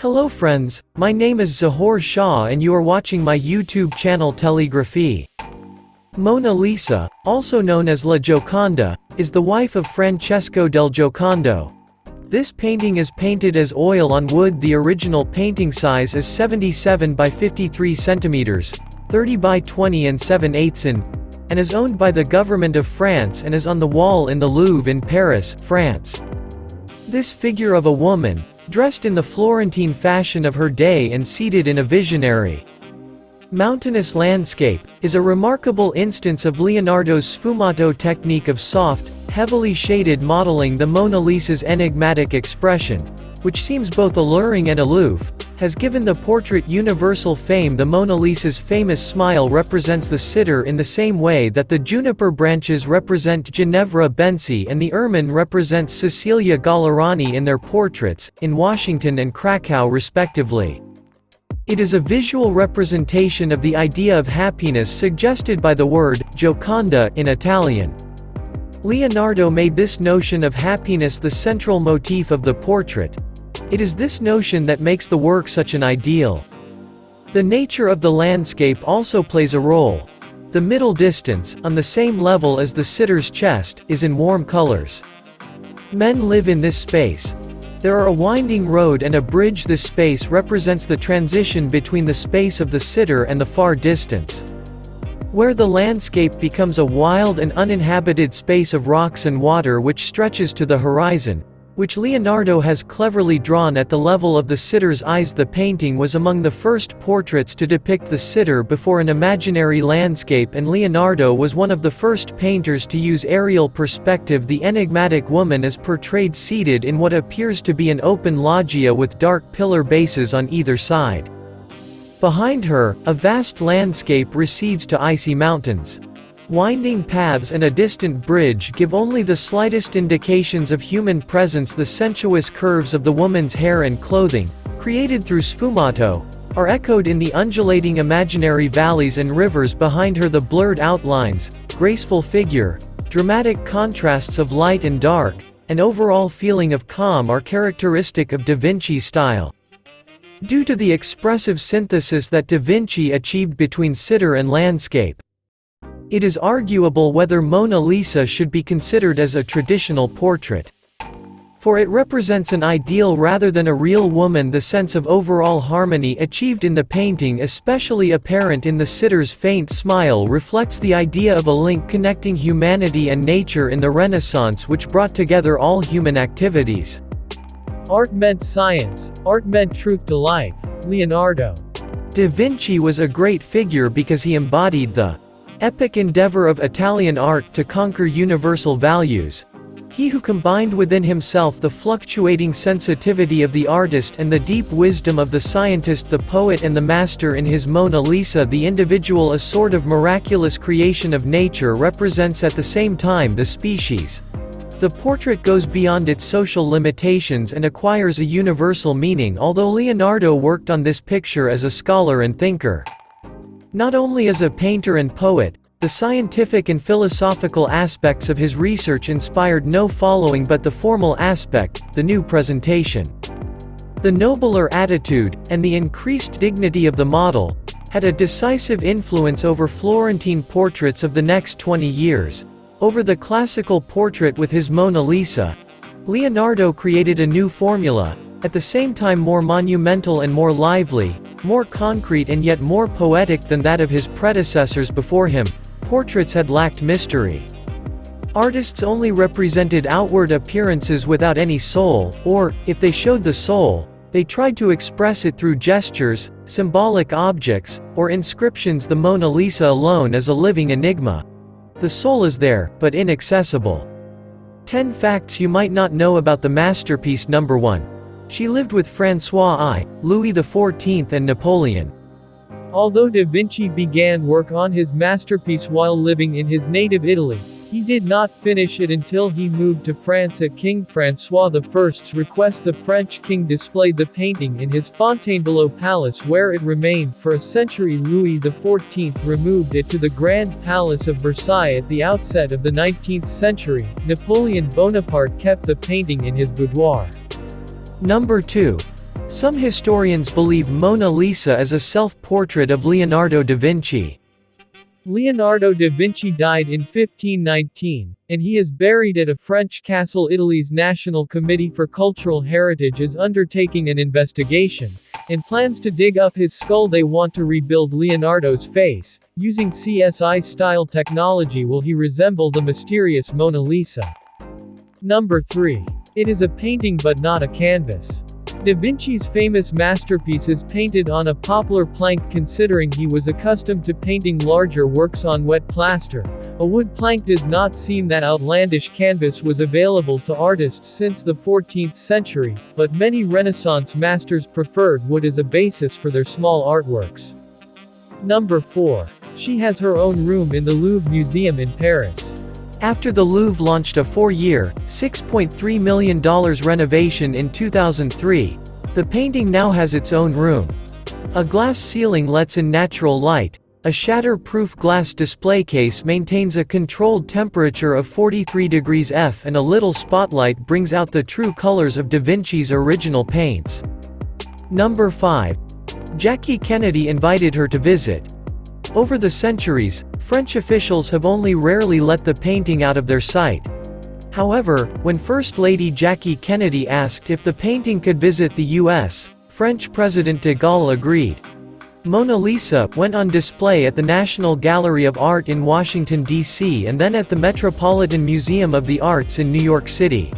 Hello friends, my name is Zahor Shah and you are watching my YouTube channel Telegraphy. Mona Lisa, also known as La Gioconda, is the wife of Francesco del Giocondo. This painting is painted as oil on wood. The original painting size is 77 by 53 centimeters, 30 by 20 and 7/8 in, and is owned by the government of France and is on the wall in the Louvre in Paris, France. This figure of a woman, dressed in the Florentine fashion of her day and seated in a visionary mountainous landscape, is a remarkable instance of Leonardo's sfumato technique of soft, heavily shaded modeling. The Mona Lisa's enigmatic expression, which seems both alluring and aloof, has given the portrait universal fame. The Mona Lisa's famous smile represents the sitter in the same way that the juniper branches represent Ginevra Benci and the ermine represents Cecilia Gallerani in their portraits, in Washington and Krakow respectively. It is a visual representation of the idea of happiness suggested by the word Gioconda in Italian. Leonardo made this notion of happiness the central motif of the portrait. It is this notion that makes the work such an ideal. The nature of the landscape also plays a role. The middle distance, on the same level as the sitter's chest, is in warm colors. Men live in this space. There are a winding road and a bridge. This space represents the transition between the space of the sitter and the far distance, where the landscape becomes a wild and uninhabited space of rocks and water which stretches to the horizon, which Leonardo has cleverly drawn at the level of the sitter's eyes. The painting was among the first portraits to depict the sitter before an imaginary landscape, and Leonardo was one of the first painters to use aerial perspective. The enigmatic woman is portrayed seated in what appears to be an open loggia with dark pillar bases on either side. Behind her, a vast landscape recedes to icy mountains. Winding paths and a distant bridge give only the slightest indications of human presence. The sensuous curves of the woman's hair and clothing, created through sfumato, are echoed in the undulating imaginary valleys and rivers behind her. The blurred outlines, graceful figure, dramatic contrasts of light and dark, and overall feeling of calm are characteristic of Da Vinci's style. Due to the expressive synthesis that Da Vinci achieved between sitter and landscape, it is arguable whether Mona Lisa should be considered as a traditional portrait. For it represents an ideal rather than a real woman. The sense of overall harmony achieved in the painting, especially apparent in the sitter's faint smile, reflects the idea of a link connecting humanity and nature in the Renaissance, which brought together all human activities. Art meant science, art meant truth to life. Leonardo Da Vinci was a great figure because he embodied the epic endeavor of Italian art to conquer universal values. He who combined within himself the fluctuating sensitivity of the artist and the deep wisdom of the scientist, the poet and the master. In his Mona Lisa, the individual, a sort of miraculous creation of nature, represents at the same time the species. The portrait goes beyond its social limitations and acquires a universal meaning. Although Leonardo worked on this picture as a scholar and thinker, not only as a painter and poet, the scientific and philosophical aspects of his research inspired no following but the formal aspect, the new presentation. The nobler attitude, and the increased dignity of the model, had a decisive influence over Florentine portraits of the next 20 years. Over the classical portrait with his Mona Lisa, Leonardo created a new formula, at the same time more monumental and more lively, more concrete and yet more poetic than that of his predecessors before him. Portraits had lacked mystery. Artists only represented outward appearances without any soul, or, if they showed the soul, they tried to express it through gestures, symbolic objects, or inscriptions. The Mona Lisa alone is a living enigma. The soul is there, but inaccessible. 10 facts you might not know about the masterpiece. Number 1. She lived with François I, Louis XIV and Napoleon. Although Da Vinci began work on his masterpiece while living in his native Italy, he did not finish it until he moved to France at King François I's request. The French king displayed the painting in his Fontainebleau palace, where it remained for a century. Louis XIV removed it to the Grand Palace of Versailles at the outset of the 19th century. Napoleon Bonaparte kept the painting in his boudoir. Number 2. Some historians believe Mona Lisa is a self-portrait of Leonardo da Vinci. Leonardo da Vinci died in 1519, and he is buried at a French castle. Italy's National Committee for Cultural Heritage is undertaking an investigation, and plans to dig up his skull. They want to rebuild Leonardo's face. Using CSI-style technology, will he resemble the mysterious Mona Lisa? Number 3. It is a painting but not a canvas. Da Vinci's famous masterpiece is painted on a poplar plank. Considering he was accustomed to painting larger works on wet plaster, a wood plank does not seem that outlandish. Canvas was available to artists since the 14th century, but many Renaissance masters preferred wood as a basis for their small artworks. Number 4. She has her own room in the Louvre Museum in Paris. After the Louvre launched a 4-year, $6.3 million renovation in 2003, the painting now has its own room. A glass ceiling lets in natural light, a shatter-proof glass display case maintains a controlled temperature of 43 degrees F, and a little spotlight brings out the true colors of Da Vinci's original paints. Number 5. Jackie Kennedy invited her to visit. Over the centuries, French officials have only rarely let the painting out of their sight. However, when First Lady Jackie Kennedy asked if the painting could visit the U.S., French President de Gaulle agreed. Mona Lisa went on display at the National Gallery of Art in Washington, D.C. and then at the Metropolitan Museum of the Arts in New York City.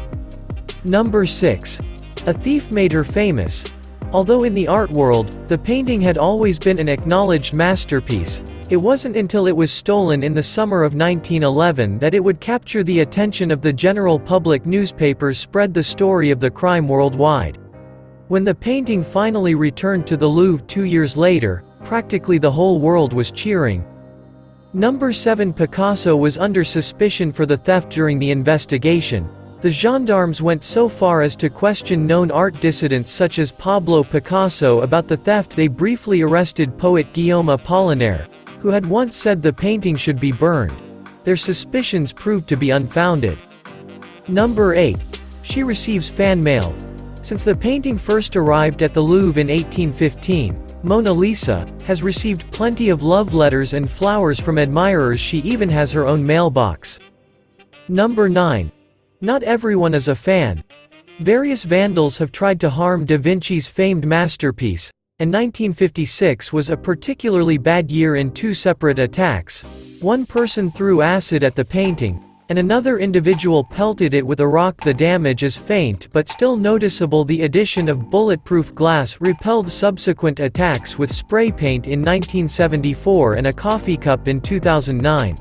Number 6. A thief made her famous. Although in the art world, the painting had always been an acknowledged masterpiece, it wasn't until it was stolen in the summer of 1911 that it would capture the attention of the general public. Newspapers spread the story of the crime worldwide. When the painting finally returned to the Louvre 2 years later, practically the whole world was cheering. Number 7. Picasso was under suspicion for the theft. During the investigation, the gendarmes went so far as to question known art dissidents such as Pablo Picasso about the theft. They briefly arrested poet Guillaume Apollinaire, who had once said the painting should be burned. Their suspicions proved to be unfounded. Number 8. She receives fan mail. Since the painting first arrived at the Louvre in 1815, Mona Lisa has received plenty of love letters and flowers from admirers. She even has her own mailbox. Number 9. Not everyone is a fan. Various vandals have tried to harm Da Vinci's famed masterpiece, and 1956 was a particularly bad year in 2 separate attacks. One person threw acid at the painting, and another individual pelted it with a rock. The damage is faint but still noticeable. The addition of bulletproof glass repelled subsequent attacks with spray paint in 1974 and a coffee cup in 2009.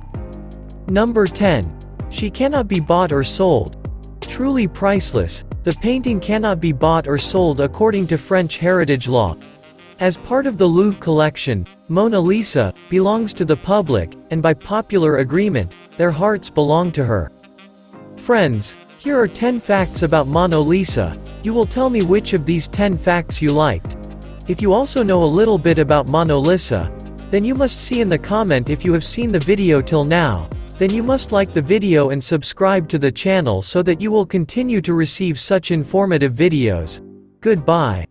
Number 10. She cannot be bought or sold. Truly priceless, the painting cannot be bought or sold according to French heritage law. As part of the Louvre collection, Mona Lisa belongs to the public, and by popular agreement, their hearts belong to her. Friends, here are 10 facts about Mona Lisa. You will tell me which of these 10 facts you liked. If you also know a little bit about Mona Lisa, then you must see in the comment. If you have seen the video till now, then you must like the video and subscribe to the channel so that you will continue to receive such informative videos. Goodbye.